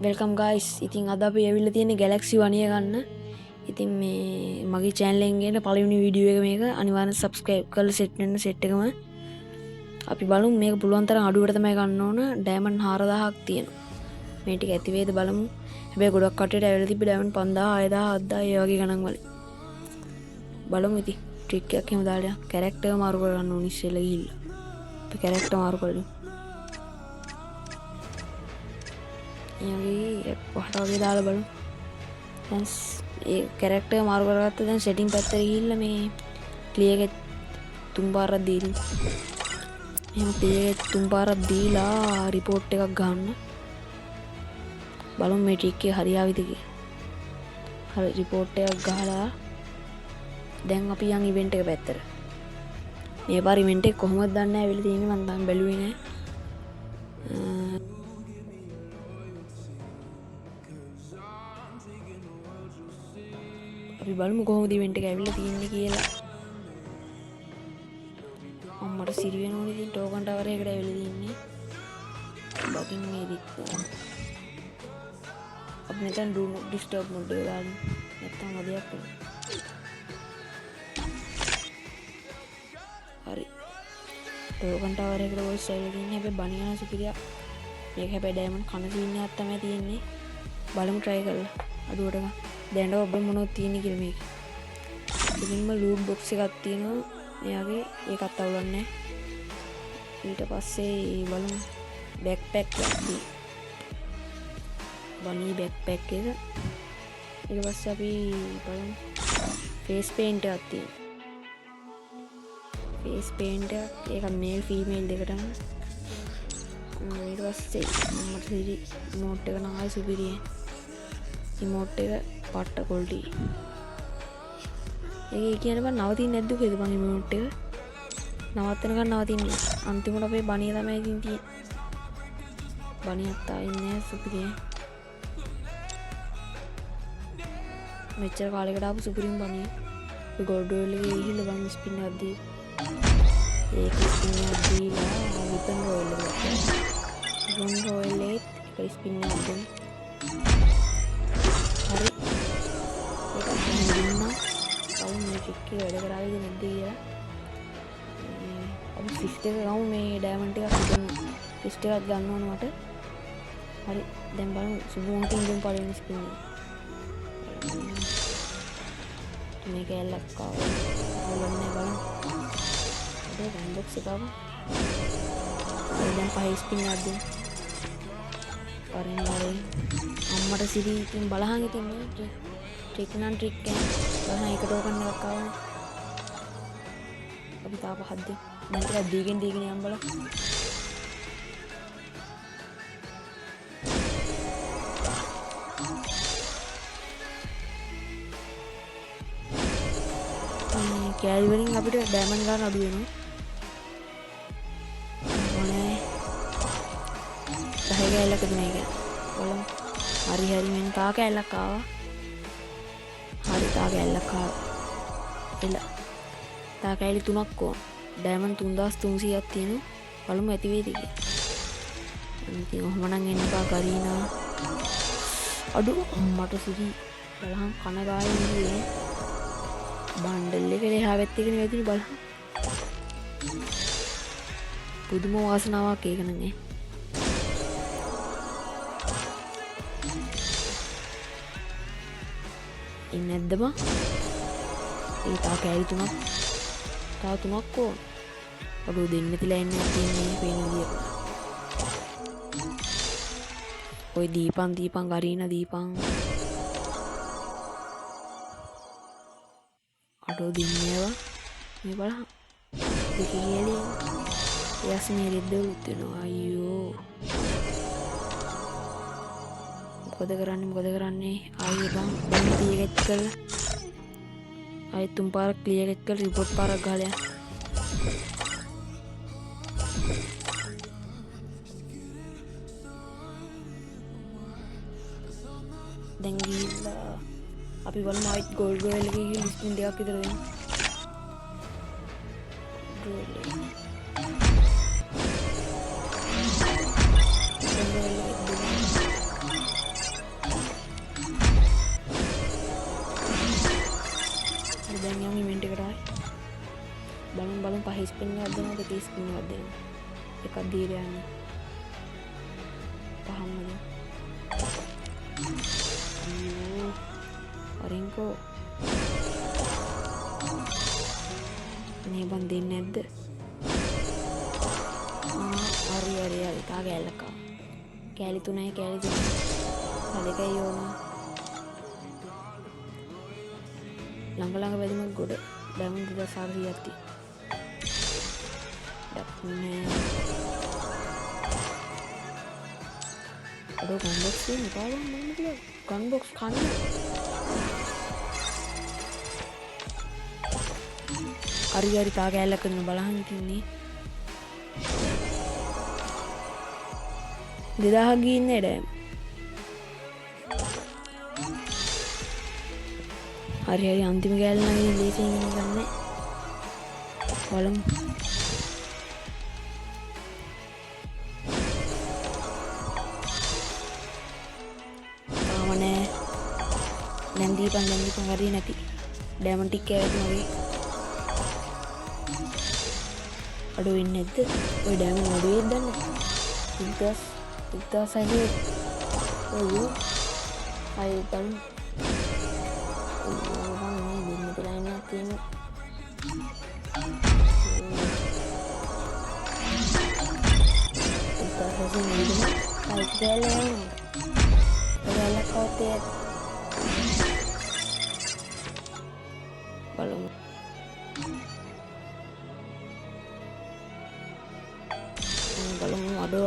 Welcome guys. ඉතින් අද අපි ඇවිල්ලා තියෙන්නේ Galaxy One එක ගන්න. ඉතින් මේ මගේ channel එකෙන් ගේන පළවෙනි වීඩියෝ එක මේක. අනිවාර්යෙන් subscribe කරලා set වෙන්න set එකම. අපි බලමු මේක පුළුවන් තරම් අඩුවට තමයි ගන්න ඕන. diamond 4000ක් තියෙනවා. මේ ටික ඇති වේද බලමු. හැබැයි ගොඩක් කට්ටියට ඇවිල්ලා තිබ්බ diamond 5000 6000 7000 ඒ වගේ ගණන් වල. බලමු ඉතින් trick එකක් එහෙම දාලා character එක මාරු කර ගන්න ඕනි ඉස්සෙල්ලා ගිහිල්ලා. අපි character මාරු කරමු. පහට වගේ දාලා බලමු. දැන් ඒ කැරක්ටර් මාරු කරගත්තා. දැන් සෙටින් පැත්තට ගිහිල්ලා මේ ක්ලියර් එක තුන් පාරක් දීලා එහෙම ක්ලියර් එක තුන් පාරක් දීලා report එකක් ගන්න. බලමු මේ ට්‍රික් එක හරියාවිද කියලා. හරි report එකක් ගහලා දැන් අපි යන් event එක පැත්තට. මේ පාර event එක කොහොමද දන්නේ නැහැ වෙලී තියෙන්නේ මම තාම බැලුවේ නැහැ. අපි බලමු කොහොමද ඉවෙන්ට් එක ඇවිල්ලා තියෙන්නේ කියලා. අම්මට සිරි වෙනෝනේ ඉතින් ටෝකන් ටවර් එකකට ඇවිල්ලා තින්නේ. බකින් මේ දික්. අපි නැතන් do not disturb mode එක දාන්න. නැත්තම් වදියක් වෙනවා. හරි. ටෝකන් ටවර් එකට voice ඇවිල්ලා තින්නේ. හැබැයි බණියන සුපිරියා. මේක හැබැයි diamond කන සීන් එකක් තමයි තියෙන්නේ. බලමු try කරලා. අඩුවට ගන්න. දැන්ට ඔබ මොනොත් තියෙන කියලා මේක. ඉතින්ම ලූට් බොක්ස් එකක් තියෙනවා. එයාගේ ඒකත් අවුලන්නේ. ඊට පස්සේ බලමු බෑක්පැක් එකක් තියෙනවා. බනී බෑක්පැක් එක. ඊට පස්සේ අපි බලමු ෆේස් පේන්ට් එකක් තියෙනවා. ෆේස් පේන්ට් එක ඒක මේල් ෆීමේල් දෙකටම. ඊට පස්සේ මට ඉරි මෝඩ් එක නම් ආයි සුපිරියි. ඉමෝට් එක පට්ට කොල්ටි. ඒක කියන්නේ බං නවතින්නේ නැද්ද කොහෙද බං ඉමෝට් එක? නවත්තනකන් නවතින්නේ. අන්තිමට අපේ බණිය තමයි ඉතින් තියෙන්නේ. බණියත් ආන්නේ සුපිරිය. මෙච්චර කාලයකට ආපු සුපිරිම බණිය. ඒ ගෝල්ඩ් රෝල් එකේ ගිහිල්ලා බං ස්පින් එකක් දී. ඒක ස්පින් එකක් දීලා විතන් රෝල් එකට. විතන් රෝල් එකේ එක ස්පින් එකක් දුන්න. හරි. ඒක දුන්නා. කලින් මේ ට්‍රික් එක වැඩ කරාවිද නැද්ද කියලා. අපි ෆිස්ට් එක ගමු මේ ඩයමන්ඩ් එකක් හිතන්න. ෆිස්ට් එකක් ගන්න ඕන මට. හරි. දැන් බලමු සුබෝන්ටින් දුම් පළවෙනි ස්පින් එක. මේක ඇල්ලක් ආවා. බලන්න බලමු. ඒක අන්බොක්ස් එක ආවා. දැන් පහේ ස්පින් එකක් දුන්න. වරින් අම්මට සිරි ඉතින් බලහන් ඉතින් මේ ට්‍රික් නම් ට්‍රික් එක බලහන් එක ටෝකන් එකක් ආවනේ. අපි තාප හද්ද දැන් ටිකක් දීගෙන යන්න බලන්න. කෑලි වලින් අපිට ඩයමන්ඩ් ගන්න අඩු වෙනවා. මොනේ 10 කෑල්ලක් දුන්නේ ඒක. බලමු. හරි මෙන්න තා කෑල්ලක් ආවා. හරි තා කෑල්ලක් ආවා. එල. තා කෑලි 3ක් ඕන. ඩයමන්ඩ් 3300ක් තියෙනවා. බලමු ඇති වේද කියලා. ඉතින් ඔහොම නම් එන්න එපා කරීනා. අඩු මට සිරි බලහන් කන ගාලා ඉන්නේ. බණ්ඩල් එක එහා පැත්තේ කෙනෙක් වැදුනේ බලහන්. පුදුම වාසනාවක් ඒක නේ. ඉන්නේ නැද්ද බං? ඒ තා කෑලි 3ක්. තා 3ක් ඕන. අඩෝ දෙන්න තිලා එන්නේ තියෙන්නේ පේන විදියට. ඔය දීපන් ගරීනා දීපන්. අඩෝ දින්නේවා. මේ බලහන්. දෙකේ කෑලි. යස් මේ රෙද්ද උත් වෙනවා අයියෝ. මොකද කරන්නේ ආයෙ බං ක්ලියර් එකක් කරලා ආයෙ තුන් පාරක් ක්ලියර් එකක් කරලා රිපෝට් පාරක් ගහලා යන්න. දැන් ගිහිල්ලා අපි බලමු ආයෙත් ගෝල්ඩ් රෝයල් එකේ ගිහින් ස්පින් දෙකක් විතර දෙන්න. බලමු 5 ස්පින් එකක් දෙනවා 2 ස්පින් එකක් දෙනවා එකක් දීලා යන්නේ පහම දෙන්න අයියෝ අරින්කෝ මේ බන් දෙන්නේ නැද්ද හරි තා කෑල්ලක් කෑලි 3යි කෑලි 2යි දෙකයි ඕන ළඟ වැදුමක් ගොඩ ඩයමන්ඩ් 2400ක් තියෙනවා අඩෝ ගන් බොක්ස් තියෙන පාවම් මම කියලා ගන් බොක්ස් කන්න හරි තා කෑල්ලක් දෙන්න බලහන් තින්නේ 2000 ගින්නේ ඩෑම් හරි අන්තිම කෑල්ල නගින්න ලේසියෙන් ගන්න බලමු තාමනේ නැන්දීපන් හරි නැති ඩයමන්ඩ් ටික කෑවද මගේ අඩෝ ඉන්නේ නැද්ද ඔය ඩයමන්ඩ් මොඩුවේ දන්නේ 1000 ඔයෝ අය බලමු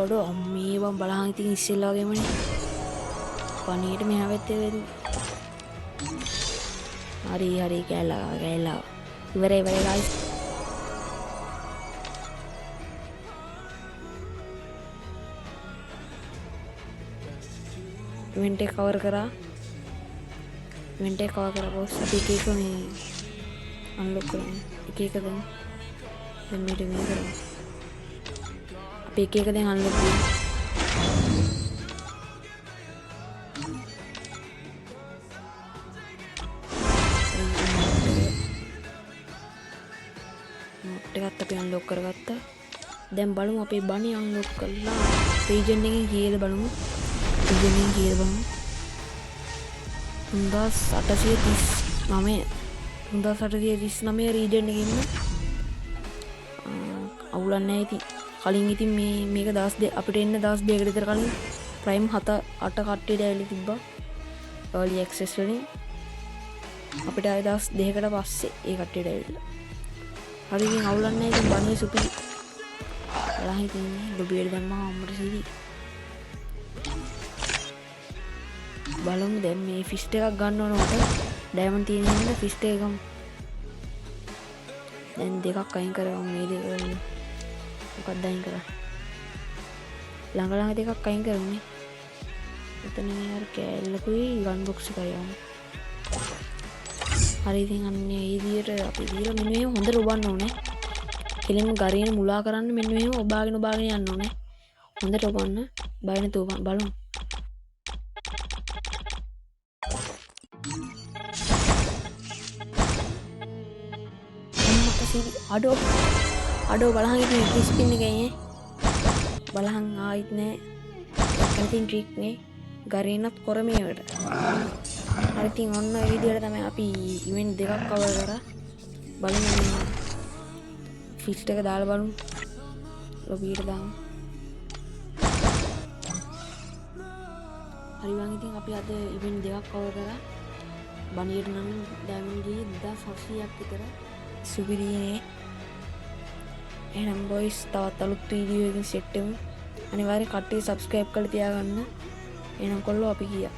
අඩෝ අම්මේ බම් බලහන් ඉතින් ඉස්සෙල්ලා වගේමනේ පණියට මෙහා වෙත්තේ වෙන්නේ හරි කෑල්ලා ඉවරයි guys ඉවෙන්ට් එක කවර් කරා පොස් අපි එක මේ අන්ලොක් කරමු එක දැන් මේක කරමු අපි එක දැන් අන්ලොක් කරමු එකත් අපි අන්ලොක් කරගත්තා දැන් බලමු අපේ බණි අන්ලොක් කරලා රීජන් එකෙන් කීයද බලමු 3839 රීජන් එකේ ඉන්න අවුලක් නැහැ ඉතින් කලින් ඉතින් මේක දවස් අපිට එන්න දවස් දෙකකට විතර කලින් ප්‍රයිම් 7-8 කට්ටියට ඇවිල්ලා තිබ්බා early access වලින් අපිට ආය දවස් දෙකකට පස්සේ ඒ කට්ටියට ඇවිල්ලා හරි ඉතින් අවුලක් නැහැ ඉතින් බණේ සුපි බලහන් ඉතින් ලොබියට දැම්මම අම්මට සීරි බලමු දැන් මේ ෆිස්ට් එකක් ගන්න ඕන මට ඩයමන්ඩ් තියෙන හින්දා ෆිස්ට් එක ගමු දැන් දෙකක් අයින් කරගමු මේ දෙක මොකක්ද අයින් කරා ළඟ දෙකක් අයින් කරමුනේ එතන මේ අර කෑල්ලකුයි ගන් බොක්ස් එකයි යමු හරි ඉතින් අන්න ඒ විදියට අපි දීලා මෙන්න මේ හොඳට ඔබන්න ඕනේ කෙලින්ම ගරියන මුලා කරන්න මෙන්න මෙහෙම ඔබාගෙන යන්න ඕනේ හොඳට ඔබන්න බය නැතුව බලමු අඩෝ බලහන් ඉතින් ස්පින් එකයි බලහන් ආයිත් නෑ කන්ටින් ට්‍රික් නේ ගරියනත් කොරමේවට හරි ඉතින් ඔන්න ඒ විදියට තමයි අපි ඉවෙන්ට් දෙකක් කවර් කරා බලමු ෆිස්ට් එක දාලා බලමු ලොබියට දාමු හරි වං ඉතින් අපි අද ඉවෙන්ට් දෙකක් කවර් කරා බණියට නම් ඩයමන්ඩ් ගියේ 2700ක් විතර සුපිරිනේ එහෙනම් බොයිස් තවත් අලුත් වීඩියෝ එකකින් සෙට් වෙමු අනිවාර්යෙන් කට්ටිය සබ්ස්ක්‍රයිබ් කරලා තියාගන්න එහෙනම් කොල්ලෝ අපි ගියා